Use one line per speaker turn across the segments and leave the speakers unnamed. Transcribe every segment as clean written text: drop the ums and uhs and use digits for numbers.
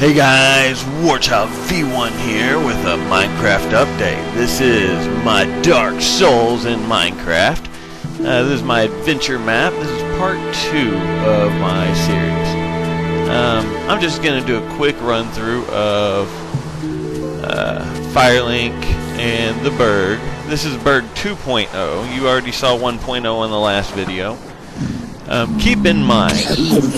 Hey guys, Warchild V1 here with a Minecraft update. This is my Dark Souls in Minecraft. This is my adventure map. This is part 2 of my series. I'm just going to do a quick run through of Firelink and the Burg. This is Burg 2.0. You already saw 1.0 in the last video. Keep in mind,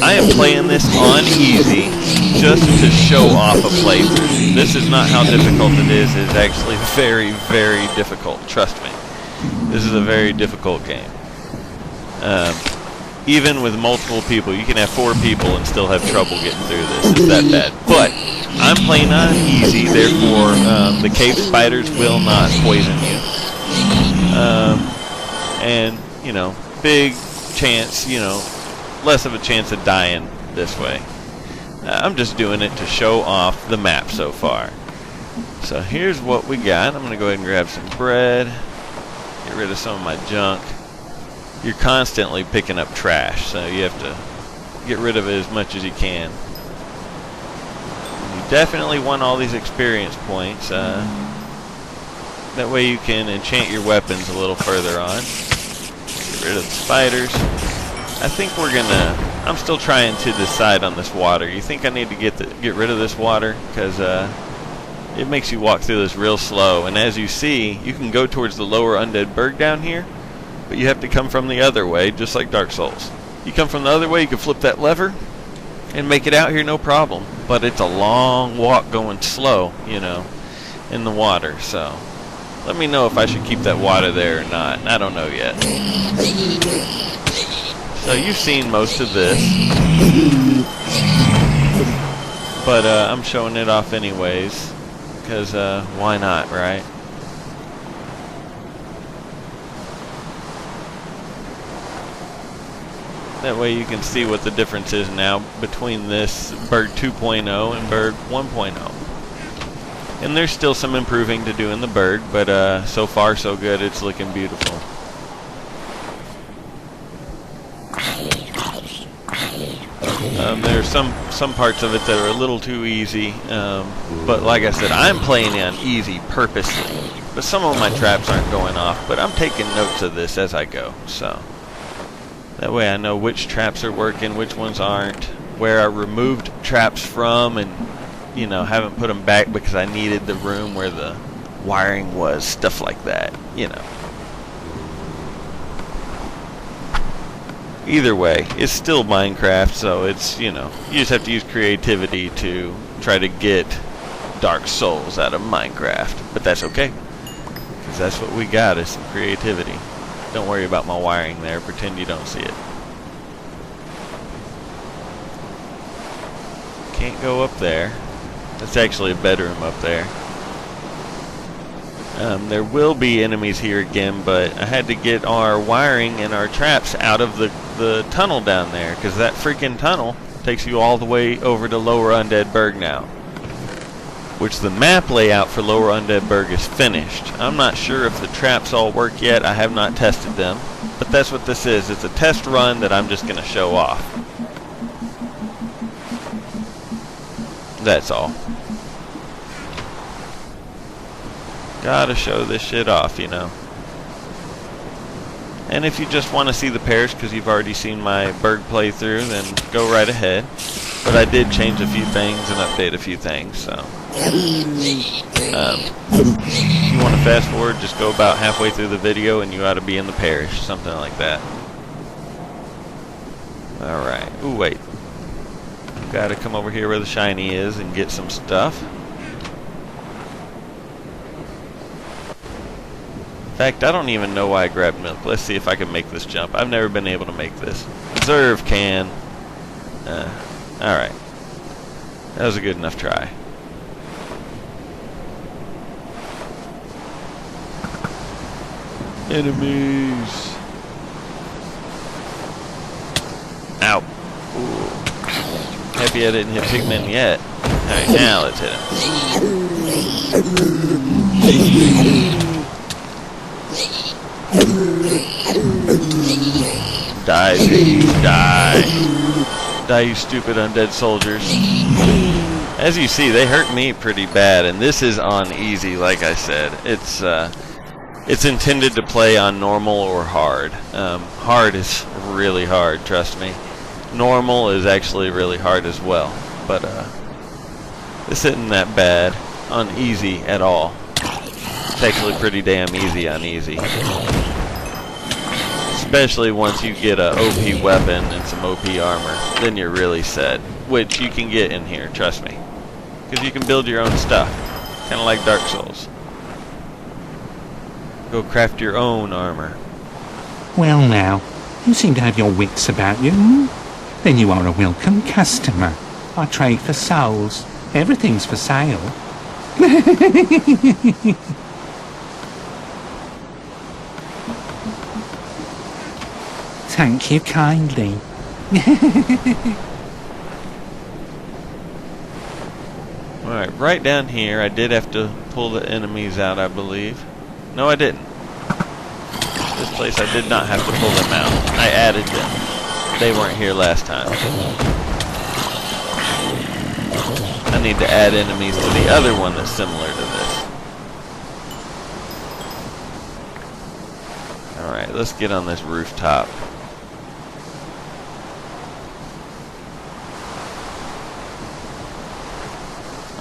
I am playing this on easy just to show off a playthrough. This is not how difficult it is. It's actually very, very difficult. Trust me. This is a very difficult game. Even with multiple people, you can have 4 people and still have trouble getting through this. It's that bad. But I'm playing on easy, therefore the cave spiders will not poison you. And, you know, big chance, you know, less of a chance of dying this way. I'm just doing it to show off the map so far. So here's what we got. I'm going to go ahead and grab some bread, get rid of some of my junk. You're constantly picking up trash, so you have to get rid of it as much as you can. You definitely want all these experience points. That way you can enchant your weapons a little further on. Get rid of the spiders. I think we're gonna... I'm still trying to decide on this water. You think I need to get rid of this water? Because it makes you walk through this real slow. And as you see, you can go towards the lower Undead Burg down here, but you have to come from the other way, just like Dark Souls. You come from the other way, you can flip that lever and make it out here no problem. But it's a long walk going slow, you know, in the water. So let me know if I should keep that water there or not. I don't know yet. So you've seen most of this, but I'm showing it off anyways, because why not, right? That way you can see what the difference is now between this Burg 2.0 and Burg 1.0. And there's still some improving to do in the Burg, but so far so good. It's looking beautiful. There's some parts of it that are a little too easy, but like I said, I'm playing on easy purposely. But some of my traps aren't going off, but I'm taking notes of this as I go, so that way I know which traps are working, which ones aren't, where I removed traps from, and you know, haven't put them back because I needed the room where the wiring was, stuff like that, you know. Either way, it's still Minecraft, so it's, you know, you just have to use creativity to try to get Dark Souls out of Minecraft. But that's okay, because that's what we got, is some creativity. Don't worry about my wiring there, pretend you don't see it. Can't go up there. That's actually a bedroom up there. There will be enemies here again, but I had to get our wiring and our traps out of the tunnel down there, because that freaking tunnel takes you all the way over to Lower Undead Burg now. Which the map layout for Lower Undead Burg is finished. I'm not sure if the traps all work yet. I have not tested them. But that's what this is. It's a test run that I'm just going to show off. That's all. Gotta show this shit off, you know. And if you just want to see the Parish because you've already seen my Burg playthrough, then go right ahead. But I did change a few things and update a few things, so. If you want to fast forward, just go about halfway through the video and you ought to be in the Parish, something like that. Alright. Ooh, wait. Gotta come over here where the shiny is and get some stuff. In fact, I don't even know why I grabbed milk. Let's see if I can make this jump. I've never been able to make this. Observe can. Alright. That was a good enough try. Enemies. Ow. Ooh. Happy I didn't hit Pigmen yet. Alright, now let's hit him. Die, baby, die. Die, you stupid undead soldiers. As you see, they hurt me pretty bad, and this is on easy, like I said. It's intended to play on normal or hard. Hard is really hard, trust me. Normal is actually really hard as well, but this isn't that bad on easy at all. It's actually pretty damn easy on easy. Especially once you get a OP weapon and some OP armor, then you're really set. Which you can get in here, trust me. Because you can build your own stuff. Kind of like Dark Souls. Go craft your own armor.
Well now, you seem to have your wits about you. Hmm? Then you are a welcome customer. I trade for souls. Everything's for sale. Thank you kindly.
Alright, right down here, I did have to pull the enemies out, I believe. No, I didn't. This place, I did not have to pull them out. I added them. They weren't here last time. I need to add enemies to the other one that's similar to this. Alright, let's get on this rooftop.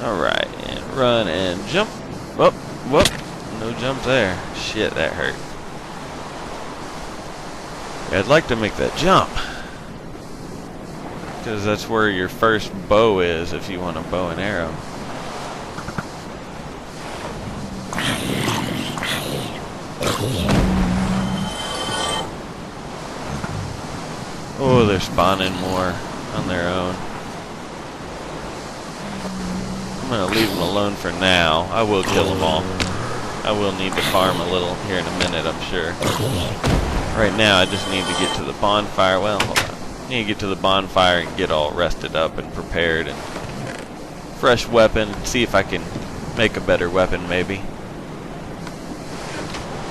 Alright, and run and jump. Whoop, whoop. No jump there. Shit, that hurt. I'd like to make that jump. Because that's where your first bow is if you want a bow and arrow. Oh, they're spawning more on their own. I'm going to leave them alone for now. I will kill them all. I will need to farm a little here in a minute, I'm sure. Right now, I just need to get to the bonfire. Well, hold on. I need to get to the bonfire and get all rested up and prepared and fresh weapon and see if I can make a better weapon, maybe.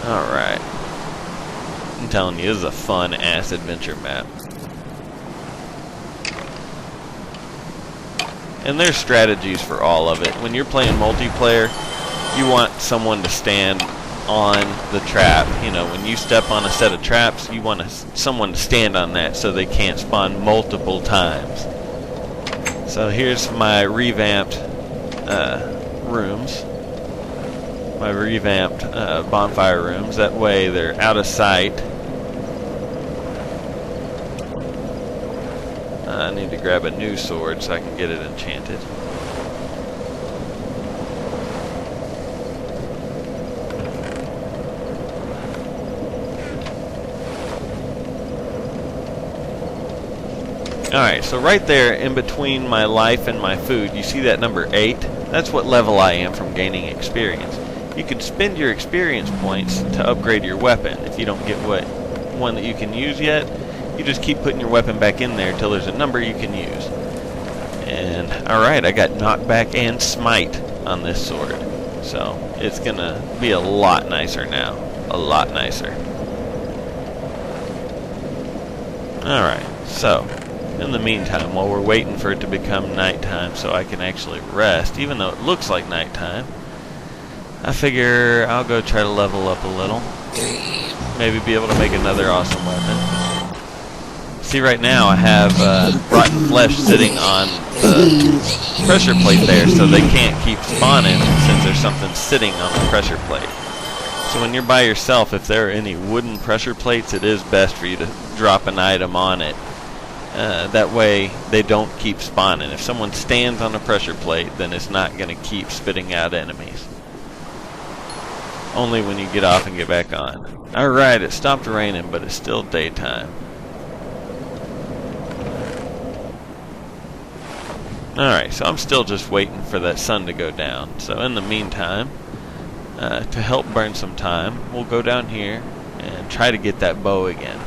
Alright. I'm telling you, this is a fun-ass adventure map. And there's strategies for all of it. When you're playing multiplayer, you want someone to stand on the trap. You know, when you step on a set of traps, you want someone to stand on that so they can't spawn multiple times. So here's my revamped rooms. My revamped bonfire rooms. That way they're out of sight. I need to grab a new sword so I can get it enchanted. Alright, so right there in between my life and my food, you see that number 8? That's what level I am from gaining experience. You can spend your experience points to upgrade your weapon. If you don't get one that you can use yet, you just keep putting your weapon back in there until there's a number you can use. And, alright, I got knockback and smite on this sword. So, it's gonna be a lot nicer now. A lot nicer. Alright, so, in the meantime, while we're waiting for it to become nighttime so I can actually rest, even though it looks like nighttime, I figure I'll go try to level up a little. Maybe be able to make another awesome weapon. See, right now I have rotten flesh sitting on the pressure plate there, so they can't keep spawning since there's something sitting on the pressure plate. So when you're by yourself, if there are any wooden pressure plates, it is best for you to drop an item on it. That way they don't keep spawning. If someone stands on a pressure plate, then it's not going to keep spitting out enemies. Only when you get off and get back on. Alright, it stopped raining, but it's still daytime. Alright, so I'm still just waiting for that sun to go down. So in the meantime, to help burn some time, we'll go down here and try to get that bow again.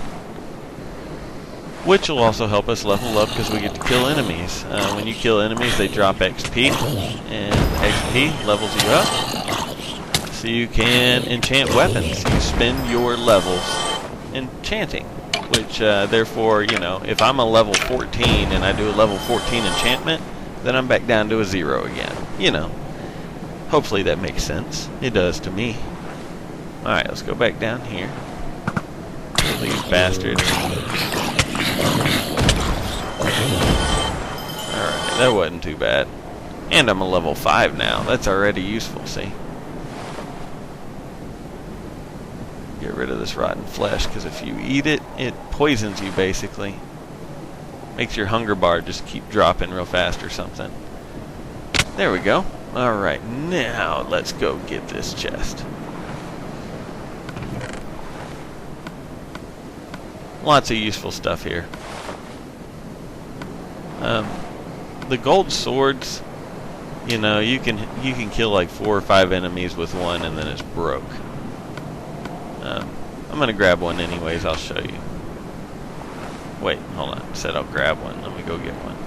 Which will also help us level up because we get to kill enemies. When you kill enemies, they drop XP, and XP levels you up. So you can enchant weapons. You spend your levels enchanting. Which, therefore, you know, if I'm a level 14 and I do a level 14 enchantment, then I'm back down to a 0 again. You know, hopefully that makes sense. It does to me. Alright, let's go back down here. These bastards. Alright, that wasn't too bad. And I'm a level 5 now. That's already useful, see? Get rid of this rotten flesh, because if you eat it, it poisons you, basically. Makes your hunger bar just keep dropping real fast or something. There we go. Alright, now let's go get this chest. Lots of useful stuff here. The gold swords, you know, you can kill like 4 or 5 enemies with one, and then it's broke. I'm gonna grab one anyways. I'll show you. Wait, hold on. I said I'll grab one. Let me go get one.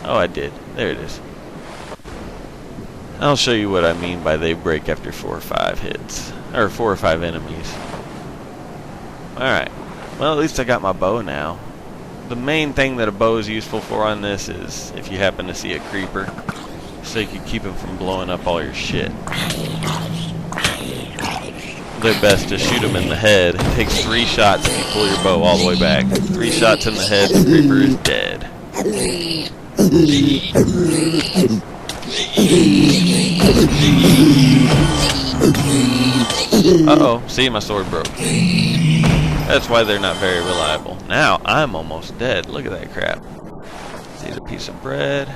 Oh, I did. There it is. I'll show you what I mean by they break after 4 or 5 hits, or 4 or 5 enemies. All right. Well, at least I got my bow now. The main thing that a bow is useful for on this is if you happen to see a creeper, so you can keep him from blowing up all your shit. They're best to shoot him in the head. It takes 3 shots if you pull your bow all the way back. 3 shots in the head, the creeper is dead. Uh-oh, see, my sword broke. That's why they're not very reliable. Now, I'm almost dead. Look at that crap. Let's eat a piece of bread.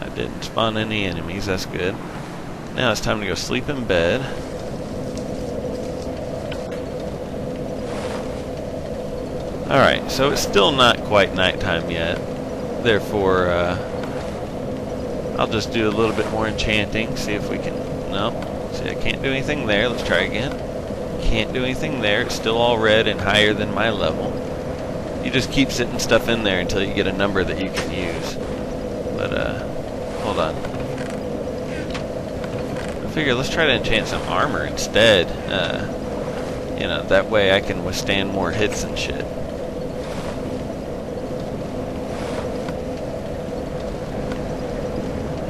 I didn't spawn any enemies, that's good. Now it's time to go sleep in bed. Alright, so it's still not quite nighttime yet. Therefore, I'll just do a little bit more enchanting, see if we can... Nope. See, I can't do anything there. Let's try again. Can't do anything there. It's still all red and higher than my level. You just keep sitting stuff in there until you get a number that you can use. But, hold on. I figure let's try to enchant some armor instead. You know, that way I can withstand more hits and shit.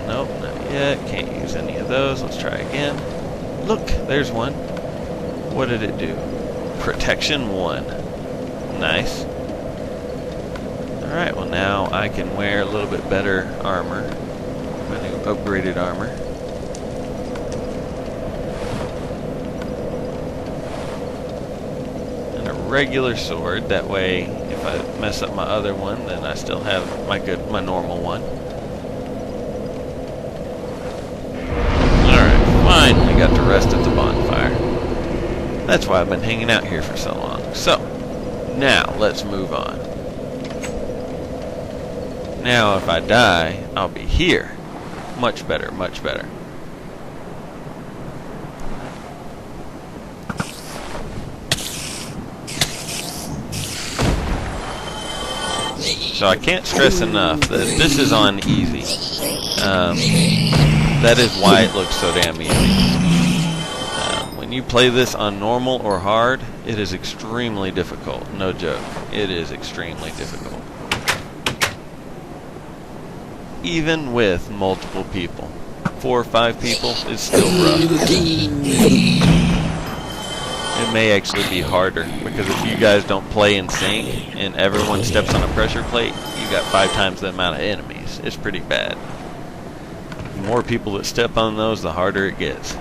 Nope, not yet. Can't use any of those. Let's try again. Look, there's one. What did it do? Protection 1. Nice. Alright, well now I can wear a little bit better armor. My new upgraded armor. And a regular sword. That way, if I mess up my other one, then I still have my normal one. Finally got to rest at the bonfire. That's why I've been hanging out here for so long. So, now let's move on. Now if I die, I'll be here. Much better, much better. So I can't stress enough that this is on easy. That is why it looks so damn easy. When you play this on normal or hard, it is extremely difficult. No joke. It is extremely difficult. Even with multiple people. 4 or 5 people, it's still rough. It may actually be harder, because if you guys don't play in sync, and everyone steps on a pressure plate, you got 5 times the amount of enemies. It's pretty bad. The more people that step on those, the harder it gets.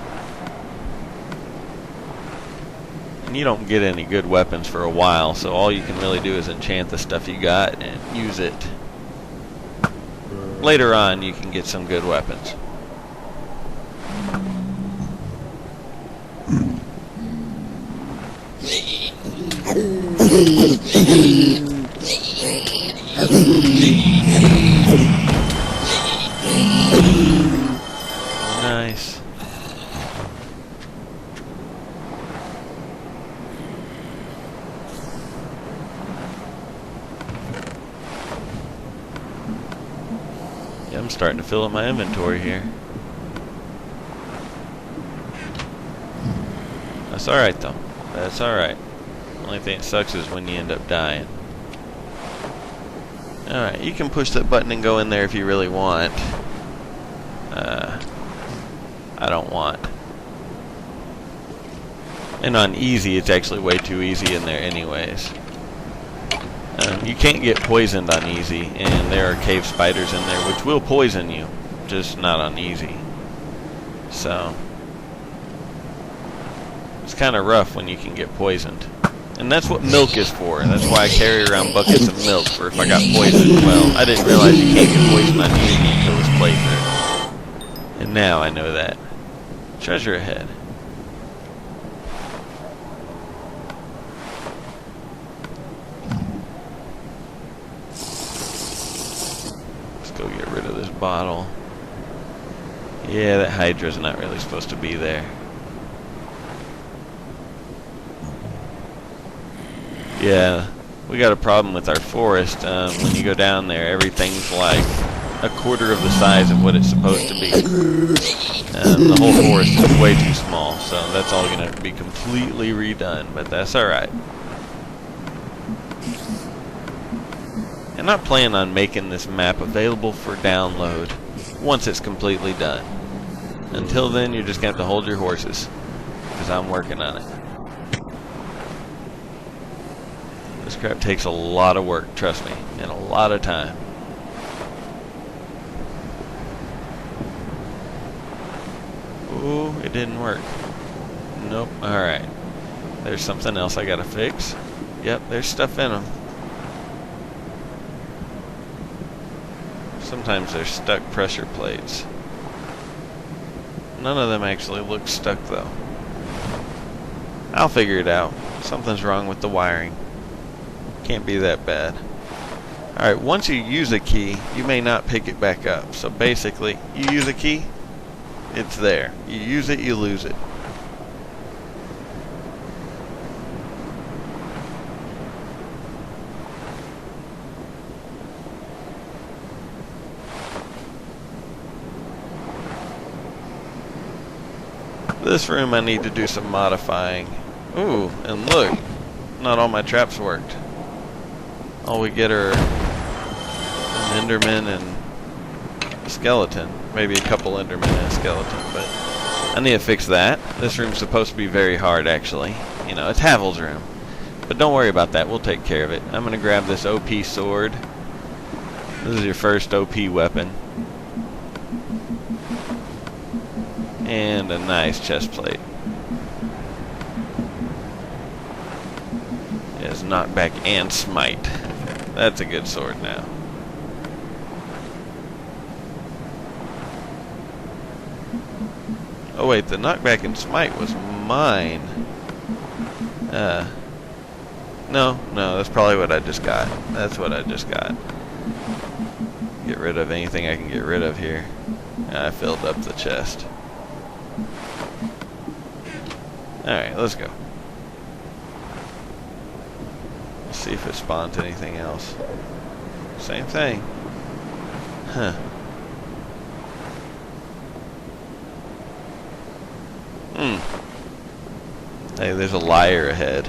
And you don't get any good weapons for a while, so all you can really do is enchant the stuff you got and use it. Later on, you can get some good weapons. Nice. Yeah, I'm starting to fill up my inventory here. That's alright though. That's alright. Only thing that sucks is when you end up dying. Alright, you can push that button and go in there if you really want. I don't want. And on easy, it's actually way too easy in there anyways. You can't get poisoned on easy, and there are cave spiders in there which will poison you, just not on easy. So, it's kind of rough when you can get poisoned. And that's what milk is for. That's why I carry around buckets of milk, for if I got poisoned. Well, I didn't realize you can't get poisoned on easy until this playthrough. And now I know that. Treasure ahead. Let's go get rid of this bottle. Yeah, that Hydra's not really supposed to be there. Yeah, we got a problem with our forest. When you go down there, everything's like a quarter of the size of what it's supposed to be. The whole forest is way too small, so that's all going to have to be completely redone, but that's alright. And I'm planning on making this map available for download once it's completely done. Until then, you're just going to have to hold your horses, because I'm working on it. This crap takes a lot of work, trust me, and a lot of time. Ooh, it didn't work. Nope, alright. There's something else I gotta fix. Yep, there's stuff in them. Sometimes they're stuck pressure plates. None of them actually look stuck though. I'll figure it out. Something's wrong with the wiring. Can't be that bad. Alright, once you use a key, you may not pick it back up. So basically, you use a key, it's there. You use it, you lose it. This room I need to do some modifying. Ooh, and look, not all my traps worked. All we get are an Enderman and a skeleton. Maybe a couple Endermen and a skeleton, but I need to fix that. This room's supposed to be very hard, actually. You know, it's Havel's room. But don't worry about that, we'll take care of it. I'm gonna grab this OP sword. This is your first OP weapon. And a nice chest plate. It's knockback and smite. That's a good sword now. Oh wait, the knockback and smite was mine. No, that's probably what I just got. That's what I just got. Get rid of anything I can get rid of here. I filled up the chest. Alright, let's go. Let's see if it spawns anything else. Same thing. Huh. Hey, there's a liar ahead.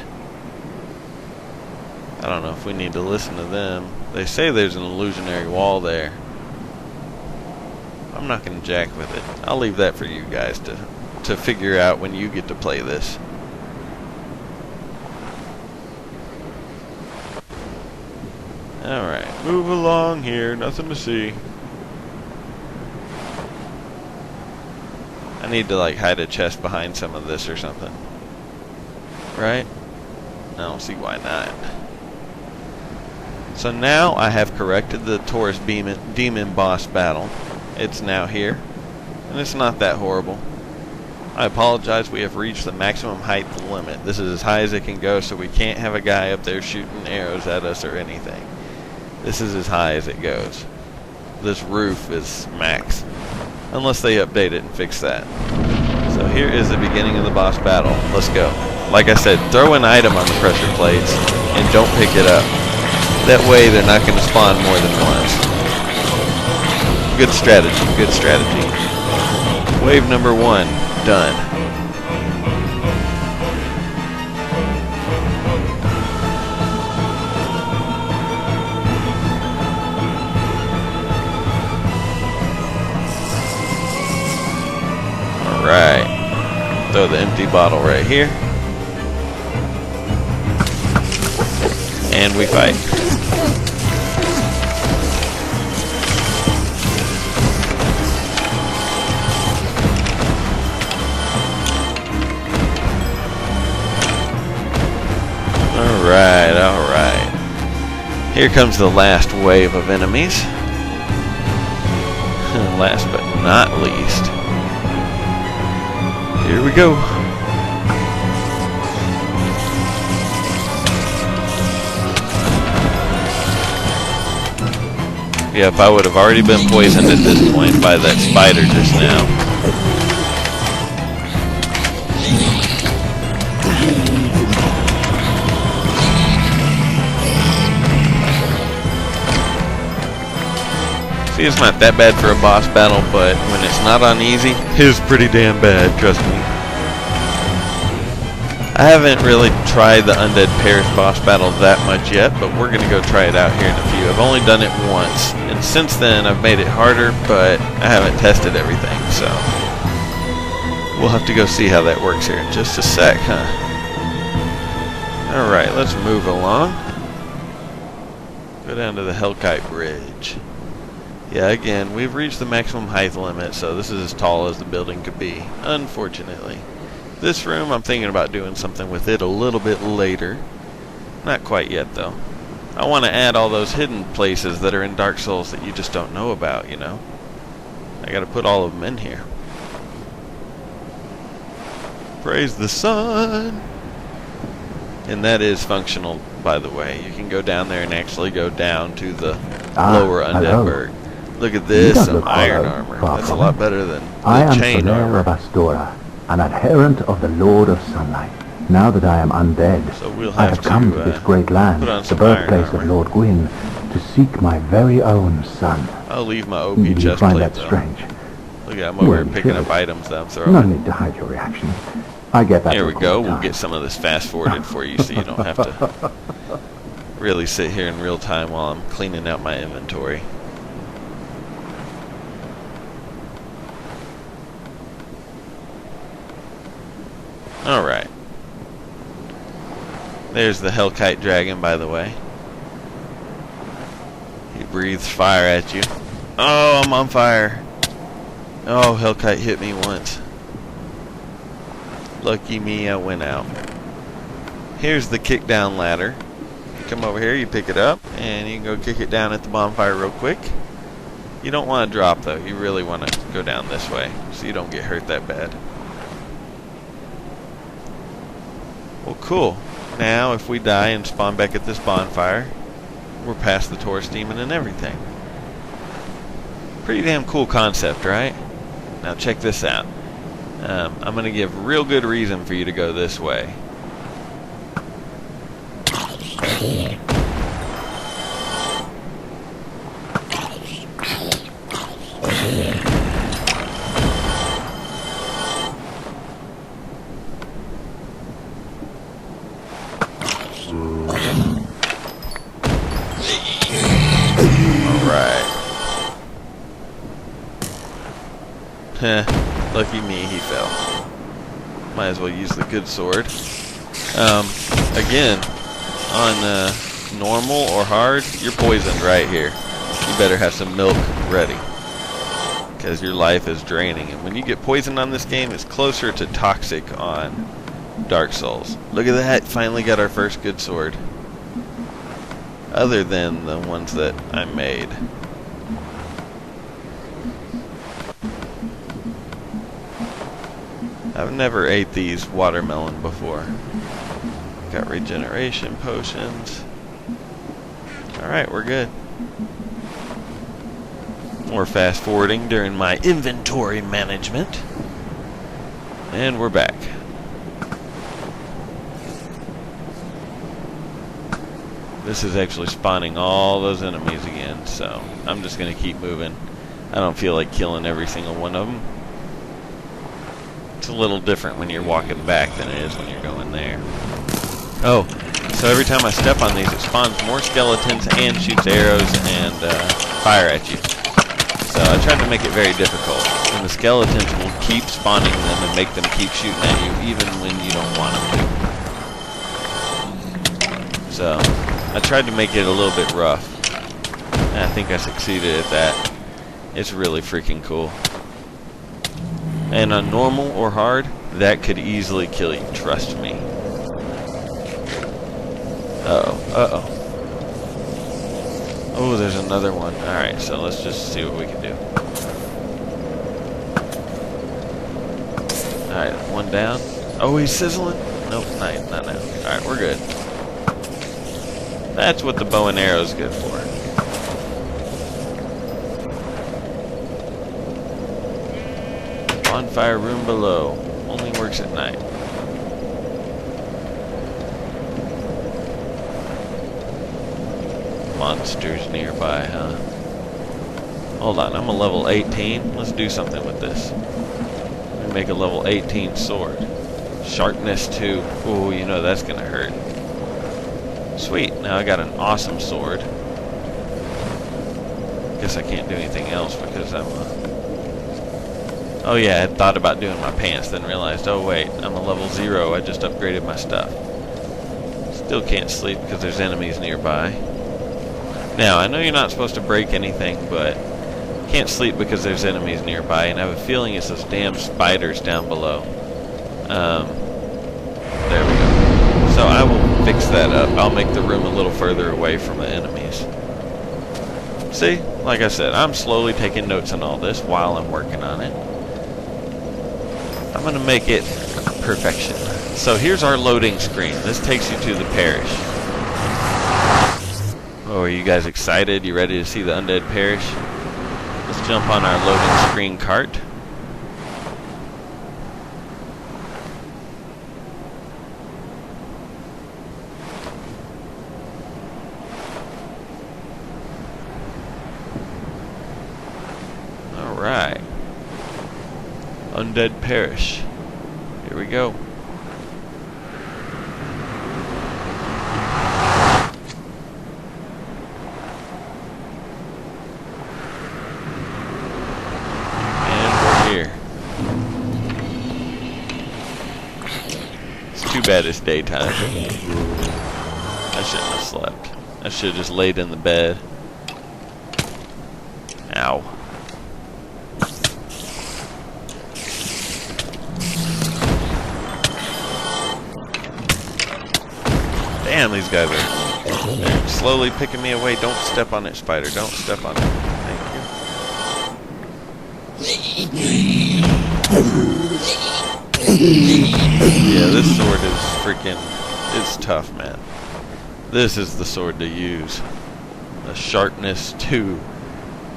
I don't know if we need to listen to them. They say there's an illusionary wall there. I'm not going to jack with it. I'll leave that for you guys to figure out when you get to play this. Alright, move along here. Nothing to see. I need to like hide a chest behind some of this or something. Right? I don't see why not. So now I have corrected the Taurus demon boss battle. It's now here. And it's not that horrible. I apologize, we have reached the maximum height limit. This is as high as it can go, so we can't have a guy up there shooting arrows at us or anything. This is as high as it goes. This roof is max. Unless they update it and fix that. So here is the beginning of the boss battle. Let's go. Like I said, throw an item on the pressure plates and don't pick it up. That way they're not going to spawn more than once. Good strategy, good strategy. Wave number 1, done. bottle right here. And we fight. Alright, alright. Here comes the last wave of enemies. Last but not least. Here we go. Yeah, if I would have already been poisoned at this point by that spider just now. See, it's not that bad for a boss battle, but when it's not on easy, it's pretty damn bad, trust me. I haven't really tried the Undead Parish boss battle that much yet, but we're going to go try it out here in a few. I've only done it once, and since then I've made it harder, but I haven't tested everything, so we'll have to go see how that works here in just a sec, huh? Alright, let's move along. Go down to the Hellkite Bridge. Yeah, again, we've reached the maximum height limit, so this is as tall as the building could be, unfortunately. This room, I'm thinking about doing something with it a little bit later. Not quite yet, though. I want to add all those hidden places that are in Dark Souls that you just don't know about, you know? I gotta put all of them in here. Praise the sun! And that is functional, by the way. You can go down there and actually go down to the lower Undead Burg. Look at this, some iron armor. That's a lot better than the chain armor.
I am Solaire of Astora, an adherent of the Lord of Sunlight. Now that I am undead,
So we'll
I
have
have come to this great land,
put on
the
some iron
birthplace
armor.
of Lord Gwyn, to seek my very own son.
I'll leave my OP
Do you
chest
find
plate
that
though.
strange?
Look at, I'm over here
Well,
picking
sure.
up items that I'm
No
throwing.
need to hide your reaction. I get that.
There we
all
go.
the
We'll
time.
get some of this fast forwarded for you so you don't have to really sit here in real time while I'm cleaning out my inventory. Alright. There's the Hellkite Dragon, by the way. He breathes fire at you. Oh, I'm on fire. Oh, Hellkite hit me once. Lucky me, I went out. Here's the kick down ladder. You come over here, you pick it up, and you can go kick it down at the bonfire real quick. You don't want to drop, though. You really want to go down this way so you don't get hurt that bad. Well, cool. Now, if we die and spawn back at this bonfire, we're past the Taurus demon and everything. Pretty damn cool concept, right? Now check this out. I'm going to give real good reason for you to go this way. Heh, lucky me, he fell. Might as well use the good sword. Again, on normal or hard, you're poisoned right here. You better have some milk ready, because your life is draining. And when you get poisoned on this game, it's closer to toxic on Dark Souls. Look at that, finally got our first good sword. Other than the ones that I made. I've never ate these watermelon before. Got regeneration potions. Alright, we're good. More fast forwarding during my inventory management. And we're back. This is actually spawning all those enemies again, so I'm just going to keep moving. I don't feel like killing every single one of them. It's a little different when you're walking back than it is when you're going there. Oh, so every time I step on these, it spawns more skeletons and shoots arrows and fire at you. So I tried to make it very difficult. And the skeletons will keep spawning them and make them keep shooting at you even when you don't want them to. So I tried to make it a little bit rough. And I think I succeeded at that. It's really freaking cool. And on normal or hard, that could easily kill you, trust me. Uh-oh. Oh, there's another one. Alright, so let's just see what we can do. Alright, one down. Oh, he's sizzling? Nope, not now. Alright, we're good. That's what the bow and arrow is good for. Bonfire room below. Only works at night. Monsters nearby, huh? Hold on, I'm a level 18. Let's do something with this. Let me make a level 18 sword. Sharpness 2. Ooh, you know that's gonna hurt. Sweet, now I got an awesome sword. Guess I can't do anything else because I'm a... Oh yeah, I had thought about doing my pants, then realized, oh wait, I'm a level 0, I just upgraded my stuff. Still can't sleep because there's enemies nearby. Now, I know you're not supposed to break anything, but can't sleep because there's enemies nearby, and I have a feeling it's those damn spiders down below. There we go. So I will fix that up. I'll make the room a little further away from the enemies. See, like I said, I'm slowly taking notes on all this while I'm working on it. I'm going to make it perfection. So here's our loading screen. This takes you to the Parish. Oh, are you guys excited? You ready to see the Undead Parish? Let's jump on our loading screen cart. Alright. Undead Parish. Here we go. Too bad it's daytime. I shouldn't have slept. I should have just laid in the bed. Ow. Damn, these guys are slowly picking me away. Don't step on it, spider. Don't step on it. Thank you. Yeah, this sword is freaking... It's tough, man. This is the sword to use. A sharpness 2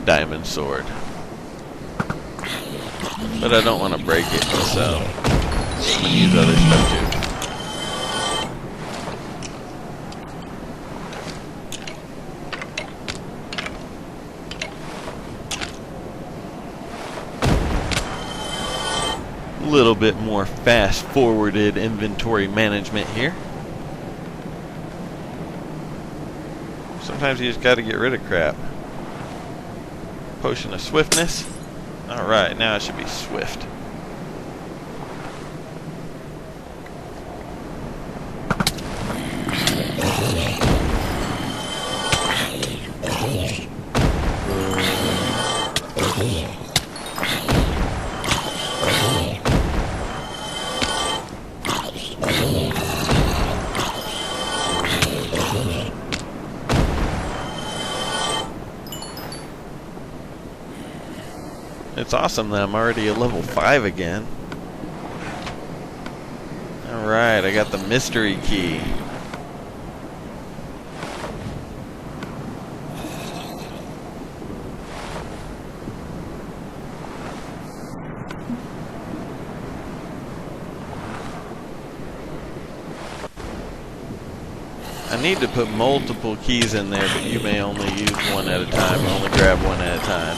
diamond sword. But I don't want to break it, so I'm going to use other stuff too. Little bit more fast-forwarded inventory management here. Sometimes you just got to get rid of crap. Potion of swiftness. Alright, now I should be swift. It's awesome that I'm already at level 5 again. Alright, I got the mystery key. I need to put multiple keys in there, but you may only use one at a time, or only grab one at a time.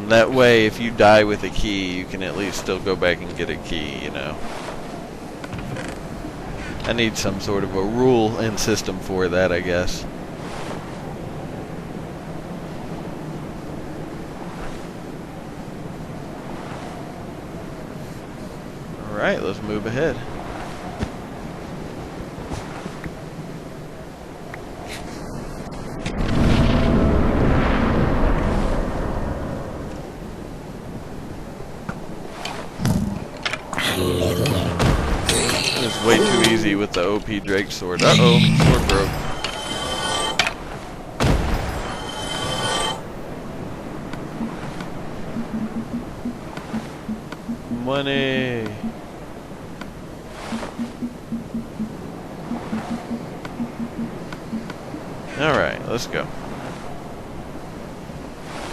That way, if you die with a key, you can at least still go back and get a key, you know. I need some sort of a rule and system for that, I guess. Alright, let's move ahead. It's way too easy with the OP Drake sword. Uh-oh, sword broke. Money. Alright, let's go.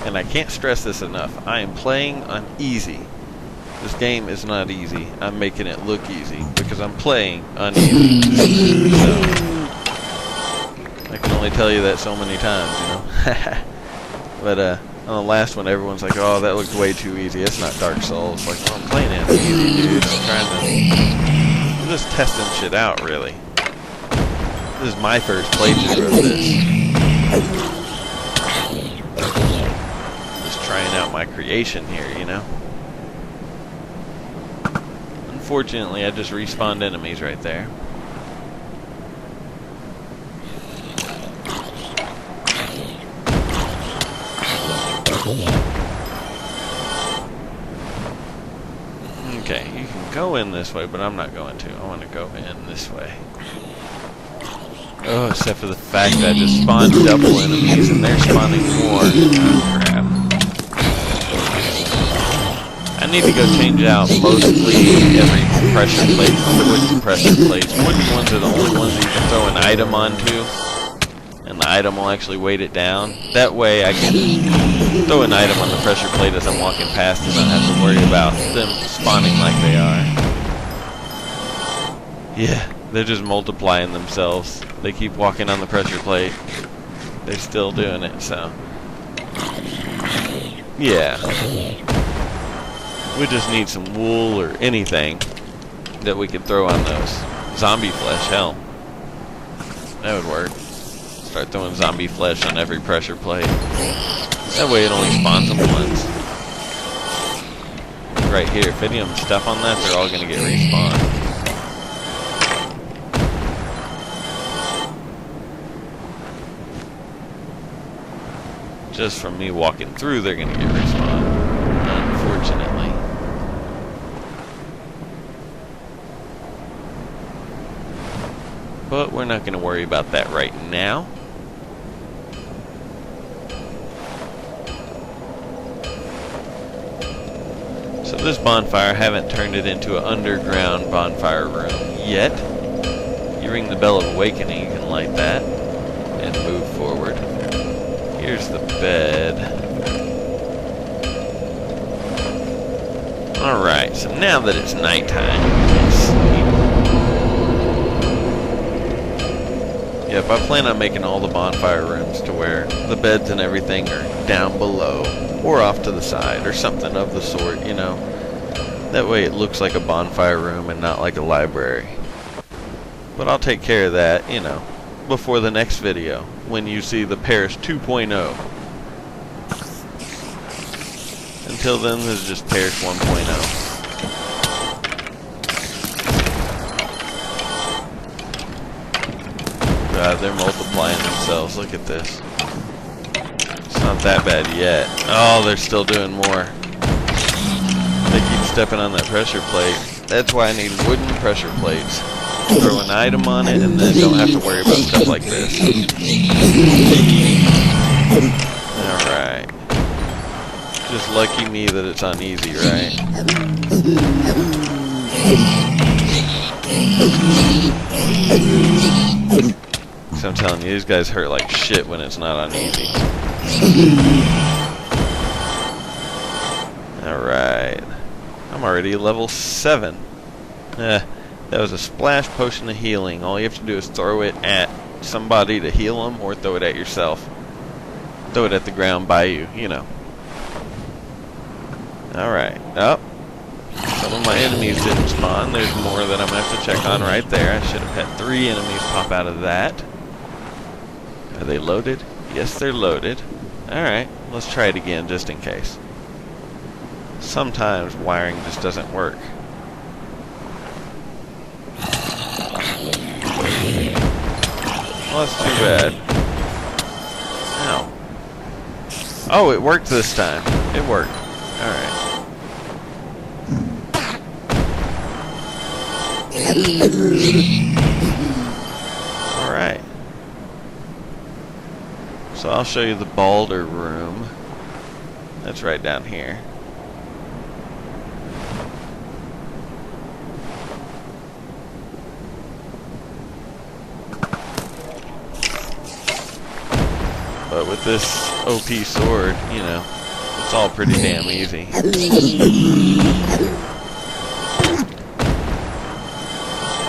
And I can't stress this enough. I am playing on easy. This game is not easy. I'm making it look easy because I'm playing on easy. So, I can only tell you that so many times, you know. But on the last one, everyone's like, "Oh, that looked way too easy. It's not Dark Souls." Like, well, I'm playing it easy, dude. I'm just testing shit out, really. This is my first playthrough of this. Just trying out my creation here, you know. Unfortunately, I just respawned enemies right there. Okay, you can go in this way, but I'm not going to. I want to go in this way. Oh, except for the fact that I just spawned double enemies and they're spawning more. Oh, crap. I need to go change out mostly every pressure plate, wooden pressure plates. Wooden ones are the only ones that you can throw an item onto, and the item will actually weight it down. That way I can throw an item on the pressure plate as I'm walking past and not have to worry about them spawning like they are. Yeah, they're just multiplying themselves. They keep walking on the pressure plate. They're still doing it, so. Yeah. We just need some wool or anything that we could throw on those. Zombie flesh, hell. That would work. Start throwing zombie flesh on every pressure plate. That way it only spawns them once. Right here, if any of them step on that, they're all going to get respawned. Just from me walking through, they're going to get respawned. Unfortunately. But we're not going to worry about that right now. So this bonfire, I haven't turned it into an underground bonfire room yet. You ring the Bell of Awakening, you can light that and move forward. Here's the bed. Alright, so now that it's nighttime, you can sleep. Yep, I plan on making all the bonfire rooms to where the beds and everything are down below or off to the side or something of the sort, you know. That way it looks like a bonfire room and not like a library. But I'll take care of that, you know, before the next video when you see the Parish 2.0. Until then, this is just Parish 1.0. God, they're multiplying themselves. Look at this. It's not that bad yet. Oh, they're still doing more. They keep stepping on that pressure plate. That's why I need wooden pressure plates. Throw an item on it and then don't have to worry about stuff like this. Alright. Just lucky me that it's on easy, right? So I'm telling you, these guys hurt like shit when it's not on easy. Alright. I'm already level 7. That was a splash potion of healing. All you have to do is throw it at somebody to heal them or throw it at yourself. Throw it at the ground by you, you know. Alright. Oh. Some of my enemies didn't spawn. There's more that I'm going to have to check on right there. I should have had 3 enemies pop out of that. Are they loaded? Yes, they're loaded. Alright. Let's try it again just in case. Sometimes wiring just doesn't work. Well, that's too bad. Ow. Oh, it worked this time. It worked. Alright. Alright. So I'll show you the Balder room. That's right down here. But with this OP sword, you know, it's all pretty damn easy.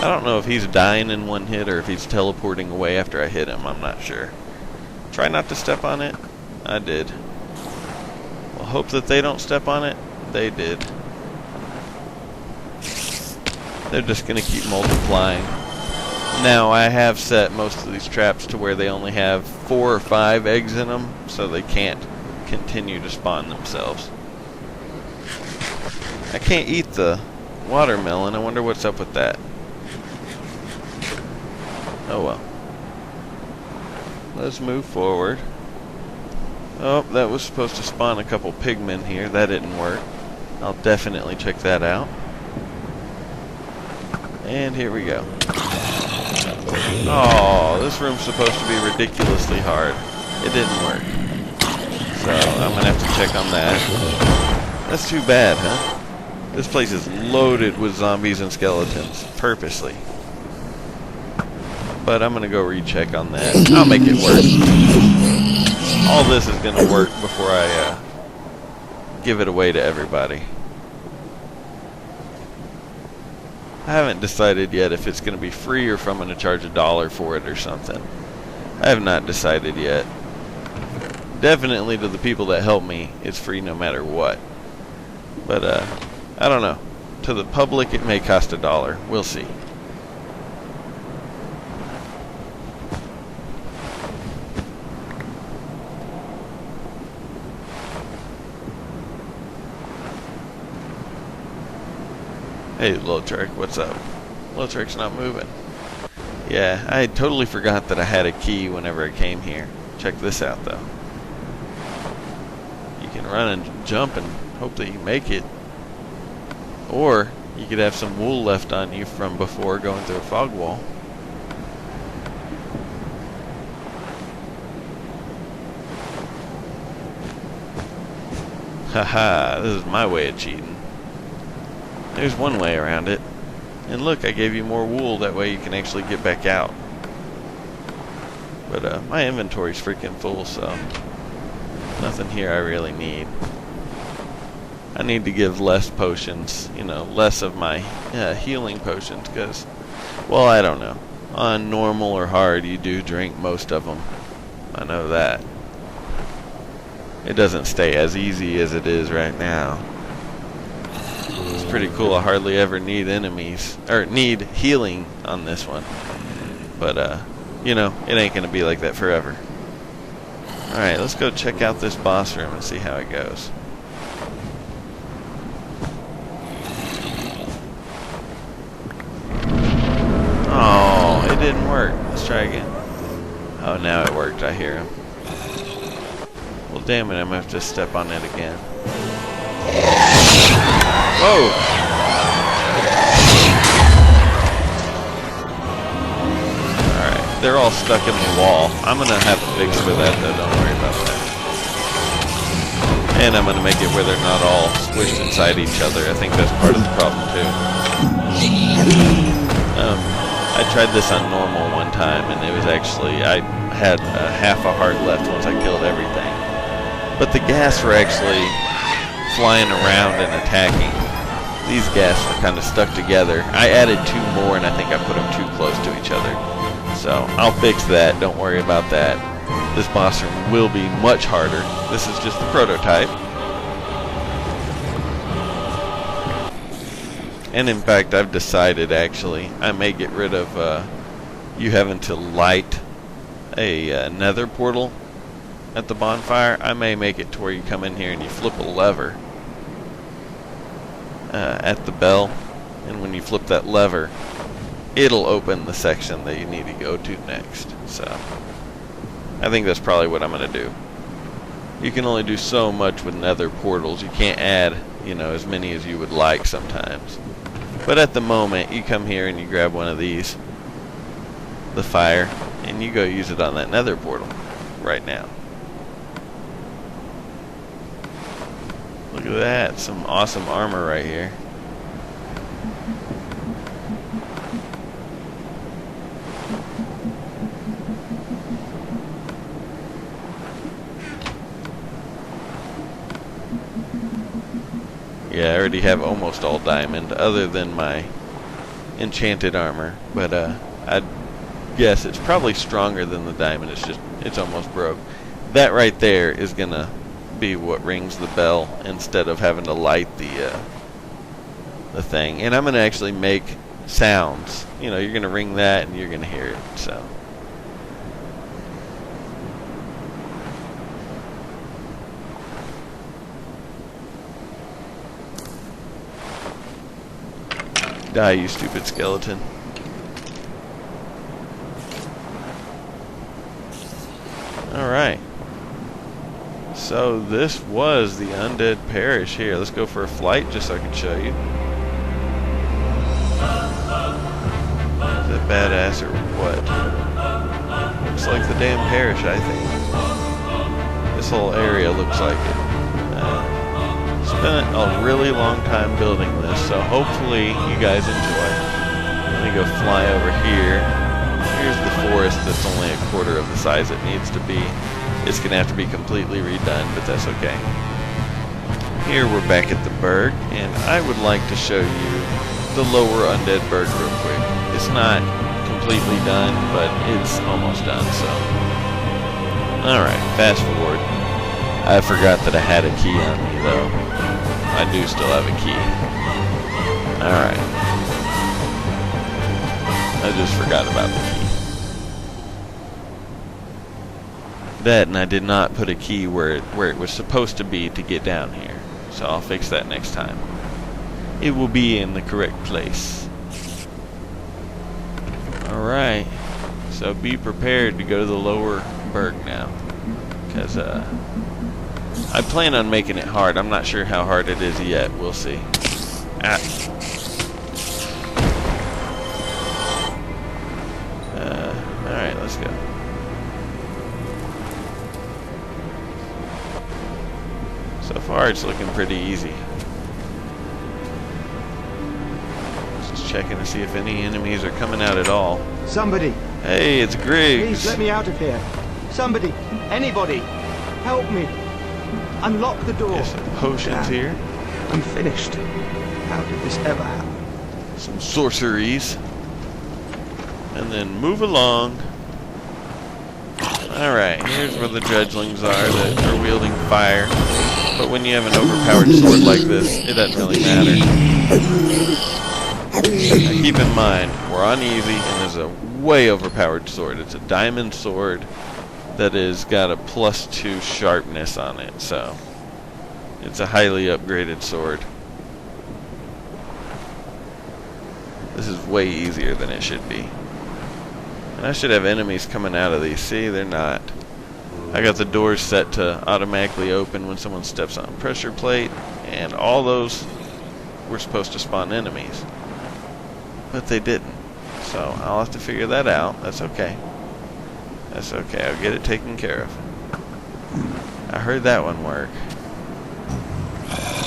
I don't know if he's dying in one hit or if he's teleporting away after I hit him. I'm not sure. Try not to step on it. I did. Well, hope that they don't step on it. They did. They're just going to keep multiplying. Now, I have set most of these traps to where they only have 4 or 5 eggs in them, so they can't continue to spawn themselves. I can't eat the watermelon. I wonder what's up with that. Oh well. Let's move forward. Oh, that was supposed to spawn a couple pigmen here. That didn't work. I'll definitely check that out. And here we go. Oh, this room's supposed to be ridiculously hard. It didn't work. So, I'm going to have to check on that. That's too bad, huh? This place is loaded with zombies and skeletons. Purposely. But I'm going to go recheck on that. I'll make it work. All this is going to work before I give it away to everybody. I haven't decided yet if it's going to be free or if I'm going to charge $1 for it or something. I have not decided yet. Definitely to the people that help me, it's free no matter what. But, I don't know. To the public, it may cost $1. We'll see. Hey, Lordran, what's up? Lordran's not moving. Yeah, I totally forgot that I had a key whenever I came here. Check this out, though. You can run and jump and hope that you make it. Or, you could have some wool left on you from before going through a fog wall. Haha, this is my way of cheating. There's one way around it. And look, I gave you more wool, that way you can actually get back out. But my inventory's freaking full, so nothing here I really need. I need to give less potions, you know, less of my healing potions, because, well, I don't know. On normal or hard, you do drink most of them. I know that. It doesn't stay as easy as it is right now. It's pretty cool. I hardly ever need enemies, or need healing on this one. But, you know, it ain't gonna be like that forever. Alright, let's go check out this boss room and see how it goes. Oh, it didn't work. Let's try again. Oh, now it worked. I hear him. Well, damn it, I'm gonna have to step on it again. Whoa! Alright, they're all stuck in the wall. I'm gonna have a fix for that, though. Don't worry about that. And I'm gonna make it where they're not all squished inside each other. I think that's part of the problem, too. I tried this on normal one time, and it was actually, I had half a heart left once I killed everything. But the gas were actually flying around and attacking. These gas were kind of stuck together. I added 2 more, and I think I put them too close to each other. So I'll fix that. Don't worry about that. This boss room will be much harder. This is just the prototype. And in fact, I've decided, actually, I may get rid of you having to light a nether portal at the bonfire. I may make it to where you come in here and you flip a lever at the bell, and when you flip that lever, it'll open the section that you need to go to next. So I think that's probably what I'm going to do. You can only do so much with nether portals. You can't add, you know, as many as you would like sometimes. But at the moment, you come here and you grab one of these, the fire, and you go use it on that nether portal right now. Look at that, some awesome armor right here. Yeah, I already have almost all diamond, other than my enchanted armor. But I'd guess it's probably stronger than the diamond. It's almost broke. That right there is gonna be what rings the bell instead of having to light the thing. And I'm gonna actually make sounds. You know, you're gonna ring that and you're gonna hear it. So. Die, you stupid skeleton. Alright. So this was the Undead Parish here. Let's go for a flight just so I can show you. Is that badass or what? Looks like the damn parish, I think. This whole area looks like it. Spent a really long time building this, so hopefully you guys enjoy. Let me go fly over here. Here's the forest that's only a quarter of the size it needs to be. It's going to have to be completely redone, but that's okay. Here we're back at the Burg, and I would like to show you the lower Undead Burg real quick. It's not completely done, but it's almost done, so. Alright, fast forward. I forgot that I had a key on me, though. I do still have a key. Alright. I just forgot about the key. That, and I did not put a key where it was supposed to be to get down here. So I'll fix that next time. It will be in the correct place. Alright. So be prepared to go to the lower Burg now. Because, I plan on making it hard. I'm not sure how hard it is yet. We'll see. Alright, let's go. So far, it's looking pretty easy. Just checking to see if any enemies are coming out at all.
Somebody!
Hey, it's Griggs!
Please let me out of here! Somebody! Anybody! Help me! Unlock the door!
There's some potions here.
I'm finished. How did this ever happen?
Some sorceries. And then move along. Alright, here's where the dredgelings are that are wielding fire. But when you have an overpowered sword like this, it doesn't really matter. Now keep in mind, we're on easy, and there's a way overpowered sword. It's a diamond sword that has got a +2 sharpness on it, so it's a highly upgraded sword. This is way easier than it should be. And I should have enemies coming out of these. See, they're not. I got the doors set to automatically open when someone steps on a pressure plate, and all those were supposed to spawn enemies. But they didn't. So I'll have to figure that out. That's okay. That's okay. I'll get it taken care of. I heard that one work.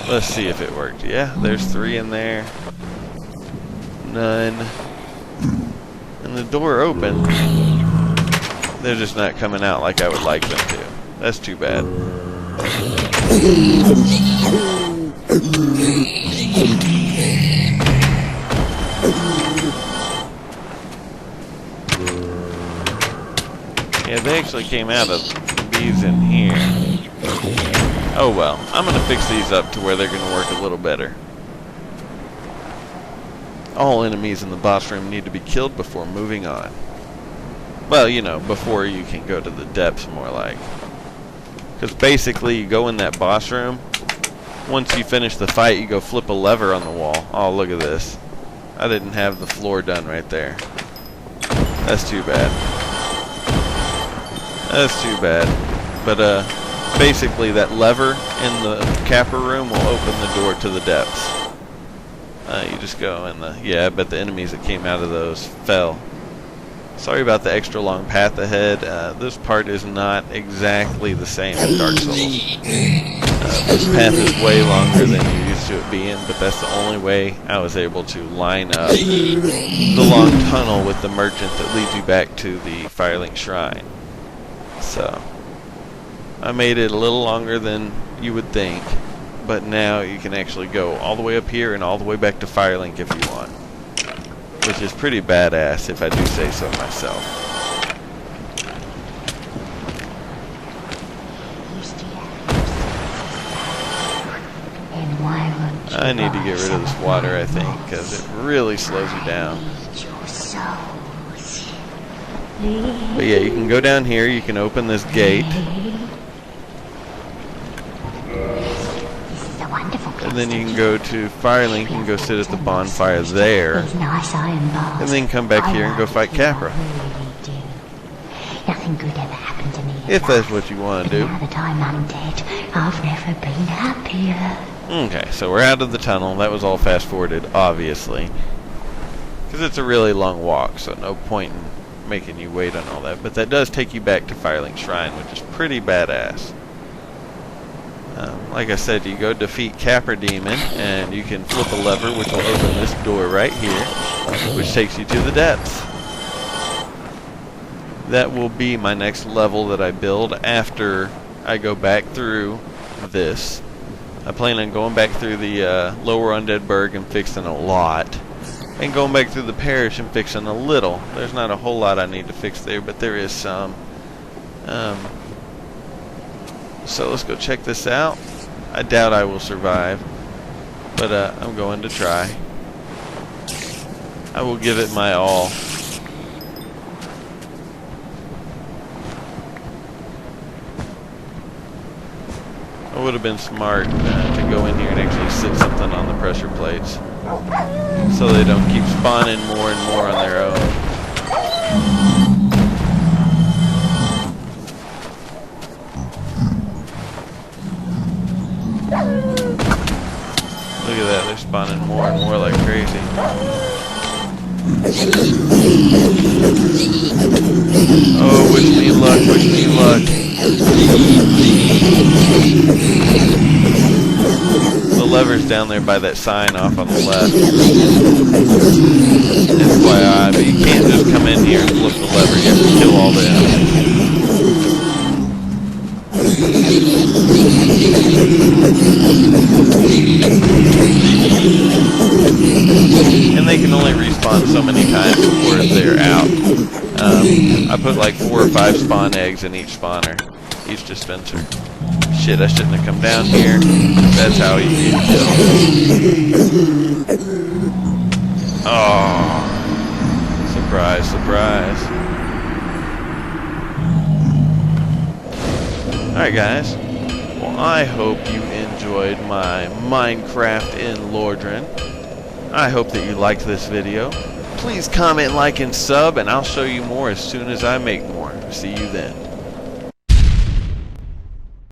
Let's see if it worked. Yeah, there's 3 in there. None. And the door opened. They're just not coming out like I would like them to. That's too bad. Yeah, they actually came out of these in here. Oh well, I'm going to fix these up to where they're going to work a little better. All enemies in the boss room need to be killed before moving on. Well, you know, before you can go to the depths, more like. Because basically, you go in that boss room. Once you finish the fight, you go flip a lever on the wall. Oh, look at this. I didn't have the floor done right there. That's too bad. That's too bad. But basically that lever in the capper room will open the door to the depths. You just go in the... Yeah, I bet the enemies that came out of those fell. Sorry about the extra long path ahead. This part is not exactly the same as Dark Souls. This path is way longer than you're used to it being, but that's the only way I was able to line up the long tunnel with the merchant that leads you back to the Firelink Shrine. So, I made it a little longer than you would think, but now you can actually go all the way up here and all the way back to Firelink if you want. Which is pretty badass, if I do say so myself. I need to get rid of this water, I think, because it really slows you down. But yeah, you can go down here, you can open this gate. And then you can go to Firelink and go sit at the bonfire there. And then come back here and go fight Capra.
Nothing good ever happened to me.
If that's what you want to do.
Now that I'm undead, I've never been happier.
Okay, so we're out of the tunnel. That was all fast forwarded, obviously. Because it's a really long walk, so no point in making you wait on all that. But that does take you back to Firelink Shrine, which is pretty badass. Like I said, you go defeat Capra Demon, and you can flip a lever, which will open this door right here, which takes you to the depths. That will be my next level that I build after I go back through this. I plan on going back through the lower Undead Burg and fixing a lot, and going back through the Parish and fixing a little. There's not a whole lot I need to fix there, but there is some. So let's go check this out. I doubt I will survive, but I'm going to try. I will give it my all. It would have been smart to go in here and actually sit something on the pressure plates, so they don't keep spawning more and more on their own. Look at that, they're spawning more and more like crazy. Oh, wish me luck, wish me luck. The lever's down there by that sign off on the left. FYI, but you can't just come in here and flip the lever, you have to kill all the enemies. And they can only respawn so many times before they're out. I put like 4 or 5 spawn eggs in each spawner, each dispenser. Shit, I shouldn't have come down here. That's how you get killed. Oh, surprise, surprise. Alright guys, well I hope you enjoyed my Minecraft in Lordran. I hope that you liked this video. Please comment, like, and sub, and I'll show you more as soon as I make more. See you then.